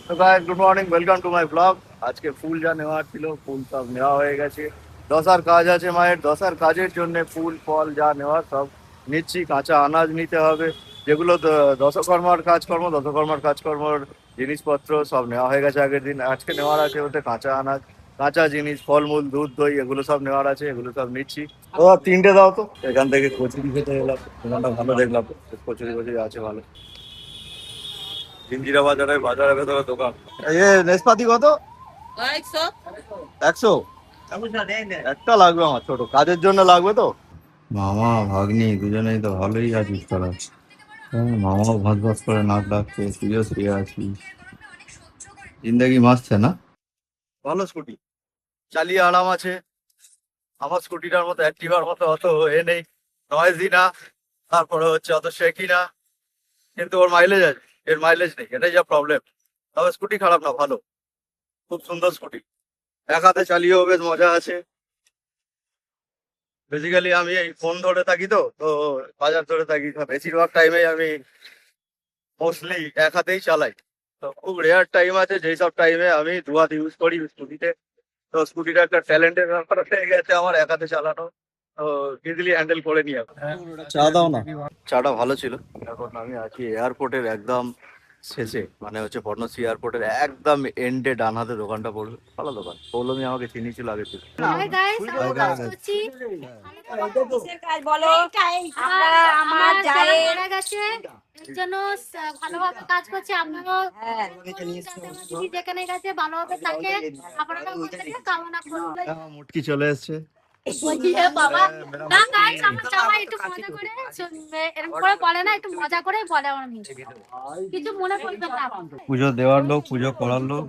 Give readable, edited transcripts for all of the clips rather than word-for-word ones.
তো guys good morning, welcome to my blog. আজকে ফুল যা নেওয়ার ছিল ফুল সব নেওয়া হয়ে গেছে। দশার কাজ আছে মায়ের, দশার কাজের জন্য ফুল ফল যা নেওয়ার সব নিচ্ছি। কাঁচা আনাজ নিতে হবে, যেগুলো দশকর্মার কাজকর্মর জিনিসপত্র সব নেওয়া হয়ে গেছে আগের দিন। আজকে নেওয়ার আছে বলতে কাঁচা আনাজ, কাঁচা জিনিস, ফলমূল, দুধ, দই, এগুলো সব নেওয়ার আছে, এগুলো সব নিচ্ছি। ও তিনটে দাও তো। এখান থেকে কচুরি খেতে এলাম, দোকানটা ভালো দেখলাম, কচুরি কচুরি আছে ভালো। ইন্দিরা বাজারের ভেতরে দোকান। নেসপাতি কত? 100। একটা লাগবে আমার, ছোট কাজের জন্য লাগবে তো। মামা ভাগ্নি দুজনেই তো ভালোই আছিস তোরা। হ্যাঁ, মামাও ভাত ভাত করে নাক ডাকছে, তুইও শুয়ে আছিস। জিন্দেগি মাসছে না। ভালো স্কুটি, চালিয়ে আরাম আছে। আমার স্কুটিটার মতো অ্যাক্টিভার মতো অত এ নেই, নয়েজি না, তারপরে হচ্ছে অত শেকি না, কিন্তু ওর মাইলেজ আছে, এর মাইলেজ নেই, এটাই যা প্রবলেম। তবে স্কুটি খারাপ না, ভালো, খুব সুন্দর স্কুটি। এক হাতে চালিয়েও বেশ মজা আছে। বেসিক্যালি আমি এই ফোন ধরে থাকি, তো তো বাজার ধরে থাকি, বেশিরভাগ টাইমে আমি মোস্টলি এক হাতেই চালাই। তো খুব রেয়ার টাইম আছে যেই সব টাইমে আমি দু হাত ইউজ করি স্কুটিতে। তো স্কুটিটা একটা ট্যালেন্টের ব্যাপার হয়ে গেছে আমার, এক হাতে চালানো। তো ইজিলি হ্যান্ডেল করে নিই এখন। চা দাও না। চাটা ভালো ছিল। এখন আমি আছি এয়ারপোর্টের একদম শেষে, মানে হচ্ছে বর্ণশ্রী এয়ারপোর্টের একদম এন্ডে, ডান হাতে দোকানটা পড়বে, ভালো দোকান। পৌলমি আমাকে চিনিয়েছিল আগে থেকে। হাই গাইস, আমি কাজ করছি। কিসের কাজ বলো? আমার যায় জামাই মারা গেছে, এর জন্য ভালোভাবে কাজ করছি। আপনারাও হ্যাঁ যাতে আমার দিদি যেখানে গেছে ভালোভাবে থাকে, আপনারা ওখানে কামনা করুন। মুটকি চলে এসছে। বলছি হে বাবা, না গাইস, আমার জামাই একটু মজা করে এরকম করে বলে না, একটু মজা করে বলে আমার মেয়ে, কিছু মনে করবে না। পুজো দেওয়ার লোক, পুজো করার লোক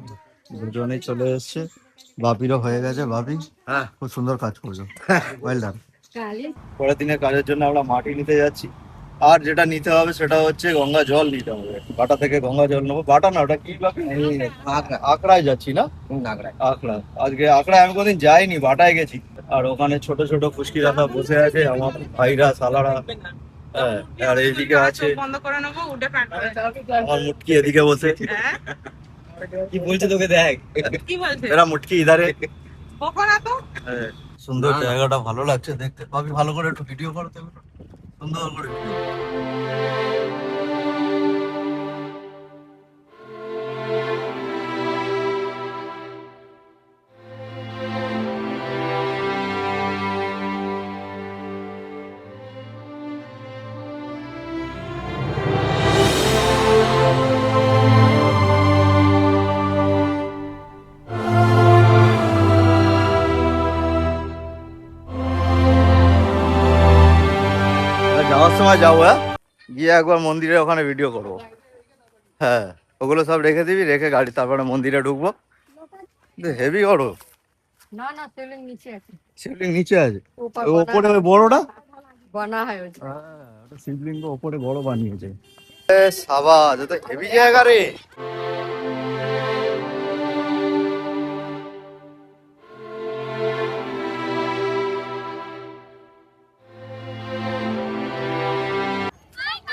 দুজনেই চলে এসছে। বাপিরও হয়ে গেছে, বাপি হ্যাঁ খুব সুন্দর কাজ করছো, ওয়েল ডান। পরের দিনের কাজের জন্য আমরা মাটি নিতে যাচ্ছি। আর যেটা নিতে হবে সেটা হচ্ছে গঙ্গা জল নিতে হবে। বাটা থেকে গঙ্গা জল নেবো। বাটা না, ওটা কি বাপি? আকড়ায় যাচ্ছি না? আকড়া। আজকে আকড়ায় আমি কোনদিন যাইনি, বাটায় গেছি। আর ওখানে ছোট ছোট ফুসকি রাখা বসে আছে আমার ভাইরা, সালারা। হ্যাঁ, আর এইদিকে আছে বন্ধ করে নেবো, উঠে প্যান্ট পরে আমার মুটকি, এদিকে বসে। হ্যাঁ কি বলছে তোকে দেখ, কি বলছে? এরা মুটকি ইধারে। বকো না তো। হ্যাঁ, সুন্দর জায়গাটা, ভালো লাগছে দেখতে। ভাবি ভালো করে একটু ভিডিও করো তো, সুন্দর করে video। যাওয়ার সময় যাবো, হ্যাঁ, গিয়ে একবার মন্দিরের ওখানে ভিডিও করবো। হ্যাঁ, ওগুলো সব রেখে দিবি, রেখে গাড়ি তারপরে মন্দিরে ঢুকবো। হেভি বড়। না না, সেলিং নিচে আছে, শিবলিঙ্গ নিচে আছে, উপর ওই ওপরে ওই বড়টা। বানা হয় ওই। হ্যাঁ, ওটা শিবলিঙ্গ ওপরে বড় বানিয়েছে। সাবাস, এটা হেভি জায়গা রে।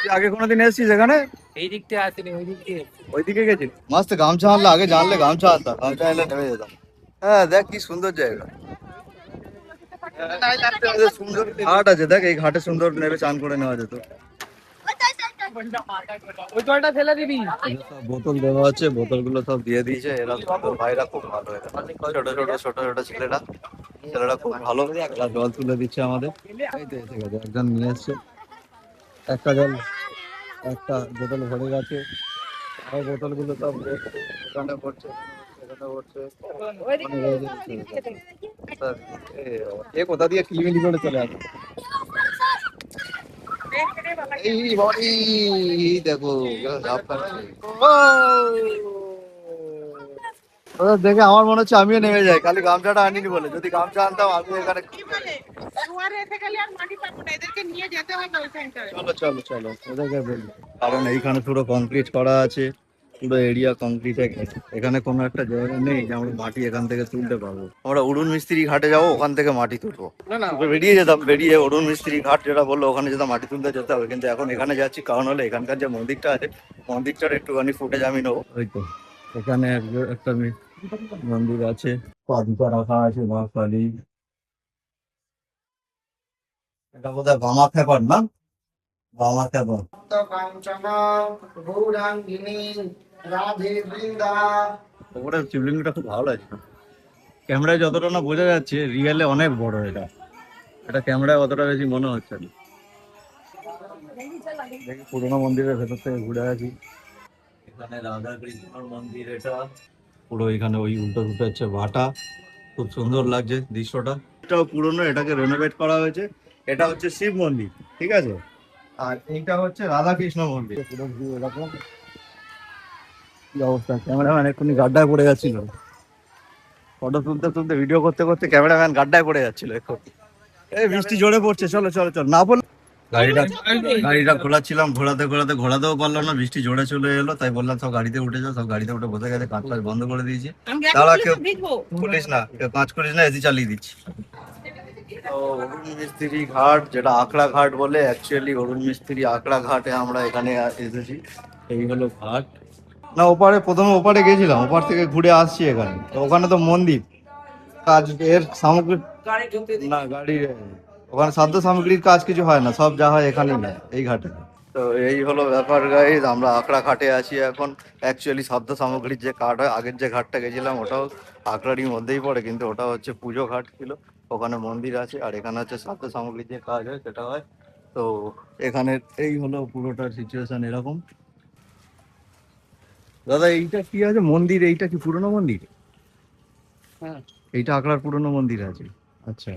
তুই আগে কোনোদিন এসেছিস এখানে? এই দিক থেকে আসেনি, ওই দিক থেকে। ওইদিকে গেছিস? মস্ত গামছা আনলে, আগে জানলে গামছা আনতাম, গামছা এলে নেমে যেতাম। হ্যাঁ দেখ কি সুন্দর জায়গা। সুন্দর ঘাট আছে, দেখ এই ঘাটে সুন্দর নেমে চান করে নেওয়া যেত। ওই জলটা ফেলে দিবি। বোতল দেওয়া আছে, বোতলগুলো সব দিয়ে দিয়েছে। এরা সুন্দর ভাইরা, খুব ভালো। এরা ছোট ছোট ছেলেরা, ছেলেরা খুব ভালো। এরা জল তুলে দিচ্ছে আমাদের। এই তো এসে গেছে, একজন নিয়ে এসছে একটা জল, একটা বোতল ভরে গেছে। আর বোতলগুলো সব এখানে পড়ছে, এখানে পড়ছে। এ কোথা দিয়ে কিলিমিলি করে চলে আসে। এই বডি দেখো, ঝাঁপ কাটছে। ওদের দেখে আমার মনে হচ্ছে আমিও নেমে যাই, খালি গামছাটা আনিনি বলে। যদি গামছা আনতাম আমি এখানে। দুয়ারে এসে গেলে আর মাটি পাবো না, এদেরকে নিয়ে যেতে হবে ওইখানটায়। চলো চলো চলো, ওদেরকে বলি। কারণ এইখানে পুরো কংক্রিট করা আছে, পুরো এরিয়া কংক্রিট। এখানে কোনো একটা জায়গা নেই যে আমরা মাটি এখান থেকে তুলতে পারবো। আমরা উড়ুন মিস্ত্রি ঘাটে যাবো, ওখান থেকে মাটি তুলবো। বেরিয়ে যেতাম, বেরিয়ে উড়ুন মিস্ত্রি ঘাট যেটা বললো ওখানে যেতাম, মাটি তুলতে যেতে হবে। কিন্তু এখন এখানে যাচ্ছি কারণ হলো এখানকার যে মন্দিরটা আছে, মন্দিরটার একটুখানি ফুটেজ আমি নেবো। ওই তো এখানে একটা মন্দির আছে, পাদুকা রাখা আছে, মা কালী। এটা বোধহয় বামা খেপার না, বামা খেপার। ওপরে শিবলিঙ্গটা খুব ভালো লাগছে, ক্যামেরায় যতটা না বোঝা যাচ্ছে রিয়েলে অনেক বড় এটা। এটা ক্যামেরায় অতটা বেশি মনে হচ্ছে না। দেখি পুরোনো মন্দিরের ভেতর থেকে ঘুরে আছি। এখানে রাধা কৃষ্ণর মন্দির, এটা পুরো এখানে ওই উল্টো দুটো হচ্ছে ভাটা, খুব সুন্দর লাগছে দৃশ্যটা। এটাও পুরোনো, এটাকে রেনোভেট করা হয়েছে। এটা হচ্ছে শিব মন্দির, ঠিক আছে, আর এইটা হচ্ছে রাধা কৃষ্ণ মন্দির। পুরো view এরকম। কি অবস্থা, ক্যামেরাম্যান এক্ষুনি গাড্ডায় পড়ে যাচ্ছিল, ফটো তুলতে তুলতে ভিডিও করতে করতে ক্যামেরাম্যান গাড্ডায় পড়ে যাচ্ছিল এখন। এই বৃষ্টি জোরে পড়ছে, চলো চলো চলো, না বল। গাড়িটা ঘোরাচ্ছিলাম, ঘোরাতেও পারলাম না, বৃষ্টি জোরে চলে এলো, তাই বললাম সব গাড়িতে উঠে যাও। সব গাড়িতে উঠে বসে গেছে, কাঁচ টাচ বন্ধ করে দিয়েছি। তারা কেউ খুলিস না, কেউ কাঁচ করিস না, এসি চালিয়ে দিচ্ছি। অরুণ মিস্ত্রি ঘাট, যেটা আঁকড়া ঘাট বলে, অ্যাকচুয়ালি অরুণ মিস্ত্রি আঁকড়া ঘাটে আমরা এখানে এসেছি। এই হলো ঘাট। না ওপারে প্রথমে ওপারে গেছিলাম, ওপার থেকে ঘুরে আসছি এখানে। তো ওখানে তো মন্দির, কাজ এর সামগ্রী না, গাড়ি ওখানে সাধ্য সামগ্রীর কাজ কিছু হয় না, সব যা হয় এখানেই না, এই ঘাটে। তো এই হলো ব্যাপার গাইজ, আমরা আঁকড়া ঘাটে আছি এখন। অ্যাকচুয়ালি সাধ্য সামগ্রীর যে ঘাট হয়, আগের যে ঘাটটা গেছিলাম ওটাও আঁকড়ারই মধ্যেই পড়ে, কিন্তু ওটা হচ্ছে পুজো ঘাট ছিল, ওখানে মন্দির আছে। আর এখানে হচ্ছে সাধ্য সামগ্রীর যে কাজ হয় সেটা হয়। তো এখানে এই হলো পুরোটার সিচুয়েশন এরকম। দাদা এইটা কি আছে মন্দির, এইটা কি পুরনো মন্দির? হ্যাঁ। এইটা আঁকড়ার পুরনো মন্দির আছে, আচ্ছা।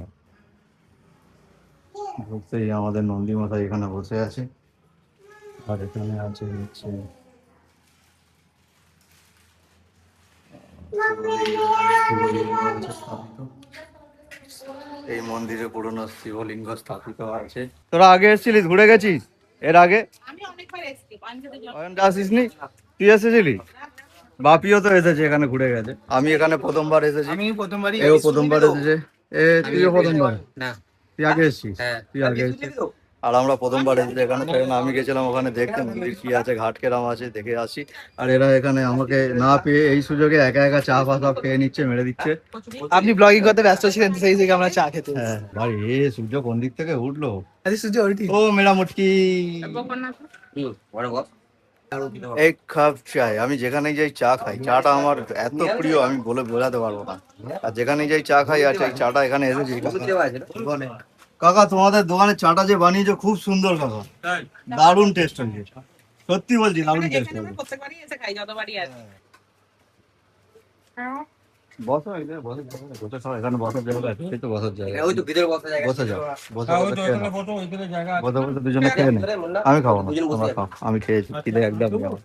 বলতেই আমাদের নন্দী মশাই এখানে বসে আছে, আর এখানে আছে হচ্ছে এই মন্দিরে পুরনো শিবলিঙ্গ স্থাপিত আছে। তোরা আগে এসেছিলিস, ঘুরে গেছিস এর আগে? আমি অনেকবার এসেছি পাঞ্জাবে অয়নটা আসিসনি? তুই এসেছিলি? বাপিও তো এসেছে, এখানে ঘুরে গেছে। আমি এখানে প্রথমবার এসেছি, আমি প্রথমবারই এও প্রথমবার এসেছে। তুইও প্রথমবার? না। তুই আগে এসেছিস? হ্যাঁ। তুই আগে এসেছিস। আর আমরা প্রথমবার এসেছি এখানে, সেখানে আমি গেছিলাম ওখানে দেখতে মন্দির কি আছে, ঘাট কেরাম আছে, দেখে আসি। আর এরা এখানে আমাকে না পেয়ে এই সুযোগে একা একা চা ফা সব খেয়ে নিচ্ছে, মেরে দিচ্ছে। আপনি ব্লগিং করতে ব্যস্ত ছিলেন, সেই থেকে আমরা চা খেতে। হ্যাঁ ভাই, সূর্য কোন দিক থেকে উঠলো? আরে সূর্য ওইটি। ও মেরা মুটকি, এক কাপ চাই। আমি যেখানে যাই চা খাই, চাটা আমার এত প্রিয় আমি বলে বোঝাতে পারবো না। আর যেখানে যাই চা খাই, আর এই চাটা এখানে এসেছি। কাকা তোমাদের দোকানের চাটা যে বানিয়েছো খুব সুন্দর কাকা, দারুণ টেস্ট হয়েছে, সত্যি বলছি দারুণ টেস্ট এখানে আমরা হয়েছে। প্রত্যেকবারই এসে খাই, যতবারই আসি। বসো এখানে, বসো বসে খাও, এখানে বসার জায়গা আছে, এই তো বসার জায়গা। ওই তো ভিতরে বসা জায়গা। বসে যাও, বসে বসে খেয়ে নাও। বসে বসে দুজনে খেয়ে নাও। আমি খাবো না, তোমরা খাও, আমি খেয়েছি, খিদে একদম নেই আমার।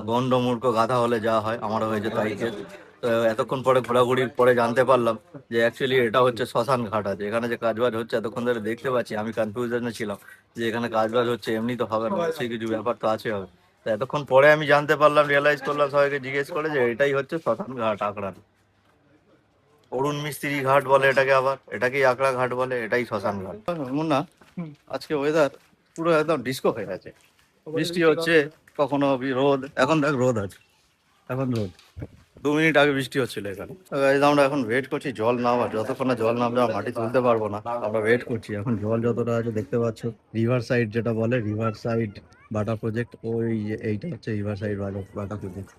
গন্ড মূর্খ গাধা হলে যা হয়, আমারও হয়েছে তাই কেস। তো এতক্ষণ পরে ঘোরাঘুরির পরে জানতে পারলাম যে অ্যাকচুয়ালি এটা হচ্ছে শ্মশান ঘাট আছে। এখানে যে কাজবাজ হচ্ছে এতক্ষণ ধরে দেখতে পাচ্ছি, আমি কনফিউশনে ছিলাম যে এখানে কাজবাজ হচ্ছে, এমনি তো হবে না, সেই কিছু ব্যাপার তো আছে হবে। তো এতক্ষণ পরে আমি জানতে পারলাম, রিয়েলাইজ করলাম, সবাইকে জিজ্ঞেস করে যে এটাই হচ্ছে শ্মশান ঘাট আঁকড়ার। অরুণ মিস্ত্রি ঘাট বলে এটাকে, আবার এটাকেই আঁকড়া ঘাট বলে, এটাই শ্মশান ঘাট। মুন্না, আজকে ওয়েদার পুরো একদম ডিস্কো হয়ে গেছে, বৃষ্টি হচ্ছে, কখনো রোদ, এখন দেখ রোদ আছে, এখন রোদ। 2 মিনিট আগে বৃষ্টি হচ্ছিল এখানে। Guys, আমরা এখন ওয়েট করছি জল নামার, যতক্ষণ না জল নামলে আমরা মাটি তুলতে পারবো না। আমরা ওয়েট করছি, এখন জল যতটা আছে দেখতে পাচ্ছ, রিভার সাইড যেটা বলে, রিভার সাইড বাটা প্রজেক্ট, ওই এইটা হচ্ছে রিভার সাইড বাটা প্রজেক্ট।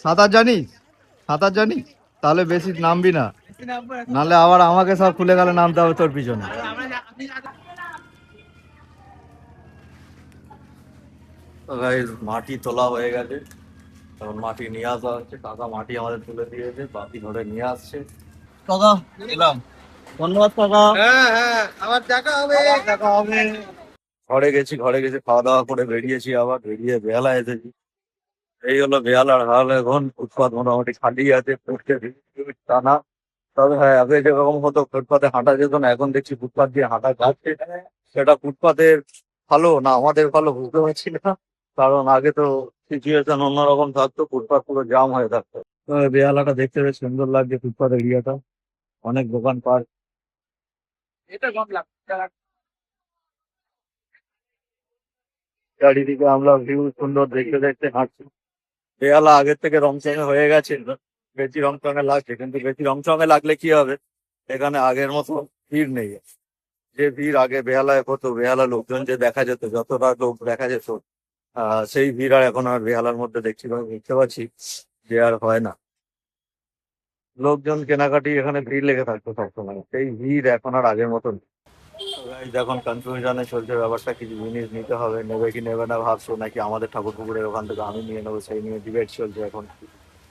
সাঁতার জানিস? সাঁতার জানিস? তাহলে বেশি নামবি না, নাহলে আবার আমাকে সব খুলে গেলে নামতে হবে তোর পিছনে। তো গাইস, মাটি তোলা হয়ে গেছে, এখন মাটি নিয়ে আসা হচ্ছে। কাকা মাটি আমাদের তুলে দিয়েছে, বাকি ধরে নিয়ে আসছে। কাকা এলাম, ধন্যবাদ কাকা। হ্যাঁ হ্যাঁ, আবার দেখা হবে। দেখা হবে। ঘরে গেছি, ঘরে গেছি, খাওয়া দাওয়া করে বেরিয়েছি, আবার বেরিয়ে বেহালা এসেছি। এই হলো বেহালার হাল এখন, ফুটপাত মোটামুটি খালি আছে, ফুটতে টানা। তবে হ্যাঁ, আগে যেরকম হতো ফুটপাতে হাঁটা যেত না, এখন দেখছি ফুটপাত দিয়ে হাঁটা যাচ্ছে। সেটা ফুটপাতের ভালো না আমাদের ভালো বুঝতে পারছি না, কারণ আগে তো সিচুয়েশন অন্যরকম থাকতো, ফুটপাত পুরো জাম হয়ে থাকতো। তো বেহালাটা দেখতে বেশ সুন্দর লাগছে, ফুটপাত এরিয়াটা, অনেক দোকানপাট। চারিদিকে আমরা ভিউ সুন্দর দেখতে দেখতে হাঁটছি। বেহালা আগের থেকে রংচঙে হয়ে গেছে, বেশি রংচঙে লাগছে, কিন্তু বেশি রংচঙে লাগলে কি হবে, এখানে আগের মতো ভিড় নেই। যে ভিড় আগে বেহালায় হতো, বেহালা লোকজন যে দেখা যেত, যতটা লোক দেখা যেত, সেই ভিড় আর এখন আর বেহালার মধ্যে দেখতে পাচ্ছি যে আর হয় না। লোকজন কেনাকাটি এখানে ভিড় লেগে থাকতো সবসময়, সেই ভিড় এখন আর আগের মতন নেই। তো guys, এখন কনফিউশনে চলছে ব্যাপারটা, কিছু জিনিস নিতে হবে, নেবে কি নেবে না ভাবছো, নাকি আমাদের ঠাকুর পুকুরের ওখান থেকে আমি নিয়ে নেবো, সেই নিয়ে ডিবেট চলছে এখন।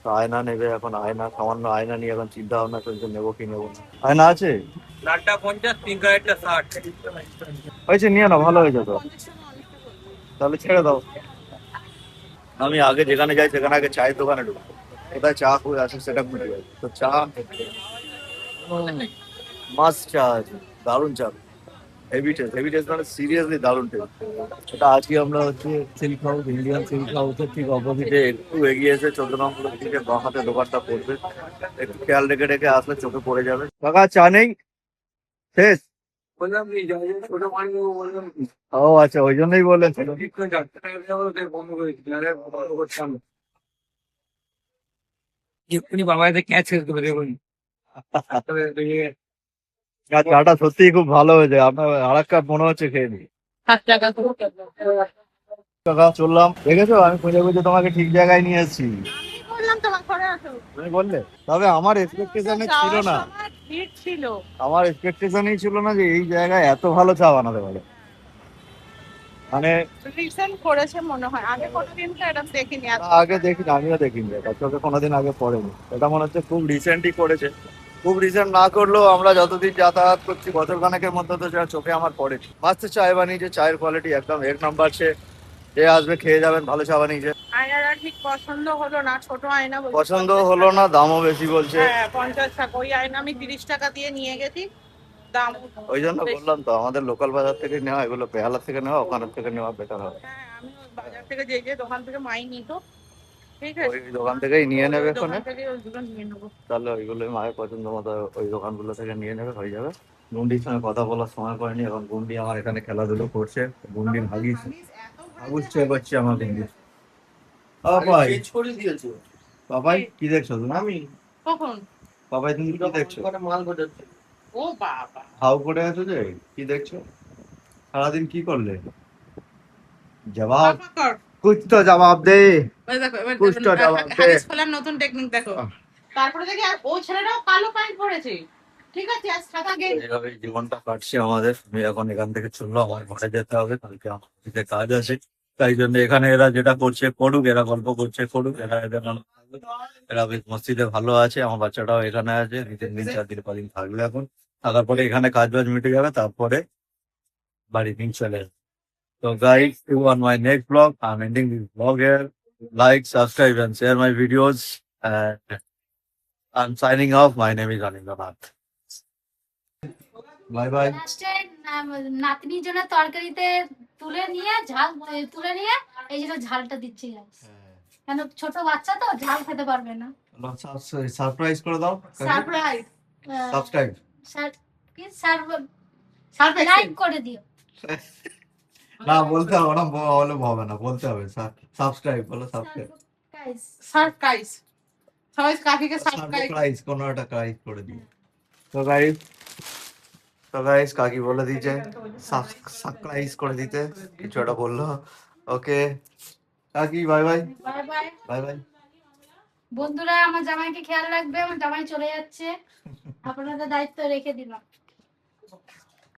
তো আয়না নেবে, এখন আয়না, সামান্য আয়না নিয়ে এখন চিন্তা ভাবনা চলছে নেবো কি নেবো না। আয়না আছে, লাটটা 50, 3 কারেটটা 60। হয়েছে নিয়ে না, ভালো হয়েছে তো, তাহলে ছেড়ে দাও। আমি আগে যেখানে যাই সেখানে আগে চায়ের দোকানে ঢুকবো, কোথায় চা করে আছে সেটা খুঁজে যাই। তো চা মাস্ট চা আছে, দারুণ চা, হেভি টেস্ট মানে সিরিয়াসলি দারুণ টেস্ট। এটা আজকে আমরা হচ্ছে সিল্ক হাউস, ইন্ডিয়ান সিল্ক হাউসের ঠিক অপোজিটে একটু এগিয়ে এসে 14 নম্বর দিকে বাঁ হাতে দোকানটা পড়বে, একটু খেয়াল রেখে রেখে আসলে চোখে পড়ে যাবে। কাকা চা নেই, শেষ? বললাম কি যাই ছোট মাইন বললাম কি ও আচ্ছা, ওই জন্যই বললেন। ঠিক করে বন্ধ করেছি, আরে বন্ধ করতাম এক্ষুনি বাবা এতে ক্যাচ শেষ করে দেখুন। আর চাটা সত্যিই খুব ভালো হয়েছে, আপনার আর এক কাপ মনে হচ্ছে খেয়ে নি। 7 টাকা তো কাকা চললাম, দেখেছো আমি খুঁজে খুঁজে তোমাকে ঠিক জায়গায় নিয়ে এসেছি। আমি বললাম তোমার ঘরে আসো। তুমি বললে, তবে আমার এক্সপেকটেশনে ছিল যাওয়ার না, সময় ভিড় ছিল। আমার এক্সপেকটেশনই ছিল না যে এই জায়গায় এত ভালো চা বানাতে পারে। মানে রিসেন্ট করেছে মনে হয়, আগে কোনোদিন তো এরকম দেখিনি। আগে দেখিনি, আমিও দেখিনি, এটা চোখে কোনোদিন আগে পড়েনি। এটা মনে হচ্ছে খুব রিসেন্টই করেছে, খুব রিসেন্ট না করলেও আমরা যতদিন যাতায়াত করছি বছর খানেকের মধ্যে তো যা চোখে আমার পড়েছে। মাস্ত চায় বানিয়েছে, চায়ের কোয়ালিটি একদম এক নাম্বার, যে আসবে খেয়ে যাবেন, ভালো চা বানিয়েছে। আয়নাটা ঠিক পছন্দ হলো না, ছোট আয়না বলছে। পছন্দ হলো না, দামও বেশি বলছে। হ্যাঁ 50 টাকা, ওই আয়না আমি 30 টাকা দিয়ে নিয়ে গেছি, দাম ওই জন্য বেশি। বললাম তো, আমাদের লোকাল বাজার থেকে নেওয়া, এগুলো বেহালা থেকে নেওয়া, ওখানের থেকে নেওয়া বেটার হবে। হ্যাঁ আমি ওই বাজার থেকে যে দোকান থেকে মাই নিত, ঠিক ওই আছে, দোকান থেকেই নিয়ে নেবে ওই ওখানে, দোকান থেকে ওই দুটো নিয়ে নেবো। তাহলে ওইগুলোই মায়ের পছন্দ মতো ওই দোকানগুলো থেকে নিয়ে নেবে, হয়ে যাবে। গুন্ডির সঙ্গে কথা বলার সময় পাইনি, এখন গুন্ডি আমার এখানে খেলাধুলো করছে, গুন্ডির হাগিস হাগুস চেয়ে করছে আমার গুন্ডি। পাপাই চেঞ্জ করে দিয়েছো পাপাই কি দেখছো তুমি? আমি কখন? পাপাই তুমি কি দেখছো? মাল বোঝাচ্ছি। ও বাবা, হাউ করে আছো যে, কি দেখছো? সারাদিন কি করলে? জবাব, বাবা কর। কুছ তো জবাব দে। ওই দেখো এবার কুছ তো জবাব দে। হাদিস খোলার নতুন টেকনিক দেখো। তারপরে দেখি আর ও ছেলেটাও কালো প্যান্ট পরেছে, ঠিক আছে, আর সাদা গেঞ্জি। এইভাবে জীবনটা কাটছে আমাদের। আমি এখন এখান থেকে চললো, আমার ঘরে যেতে হবে, কালকে আমার অফিসে কাজ আছে। তাই জন্য এখানে এরা যেটা করছে করুক, এরা গল্প করছে করুক, এরা বেশ মস্তিতে ভালো আছে। আমার বাচ্চাটাও এখানে আছে, 2-3 দিন 4 দিন 5 দিন থাকবে। এখন থাকার পরে এখানে কাজ বাজ মিটে যাবে, তারপরে বাড়ি নিয়ে চলে যাবে। So guys, see you on my next vlog. I'm ending this vlog here. Like, subscribe and share my videos. And I'm signing off. My name is Anindanath. Bye bye. লাস্টে নাতনির জন্য তরকারিতে তুলে নিয়ে এই জন্য ঝালটা দিচ্ছি guys। কেন ছোট বাচ্চা তো ঝাল খেতে পারবে না। সারপ্রাইজ করে দাও। Surprise, subscribe. কি সার্ভ সারপ্রাইজ লাইক করে দিও। না বলতে হবে না, বলে হবে না, বলতে হবে সাবস্ক্রাইব, বলো সাবস্ক্রাইব। গাইস সারপ্রাইজ, সবাই কাকিকে সারপ্রাইজ। সারপ্রাইজ, কোনো একটা ক্রাইজ করে দিও। তো গাইস কাকি বলে দিয়েছে সাবস্ক্রাইব করে দিতে, কিছু একটা বললো। ওকে কাকি, bye bye. Bye bye bye bye. বন্ধুরা, আমার জামাইকে খেয়াল রাখবে, আমার জামাই চলে যাচ্ছে, আপনাদের দায়িত্ব রেখে দিলাম।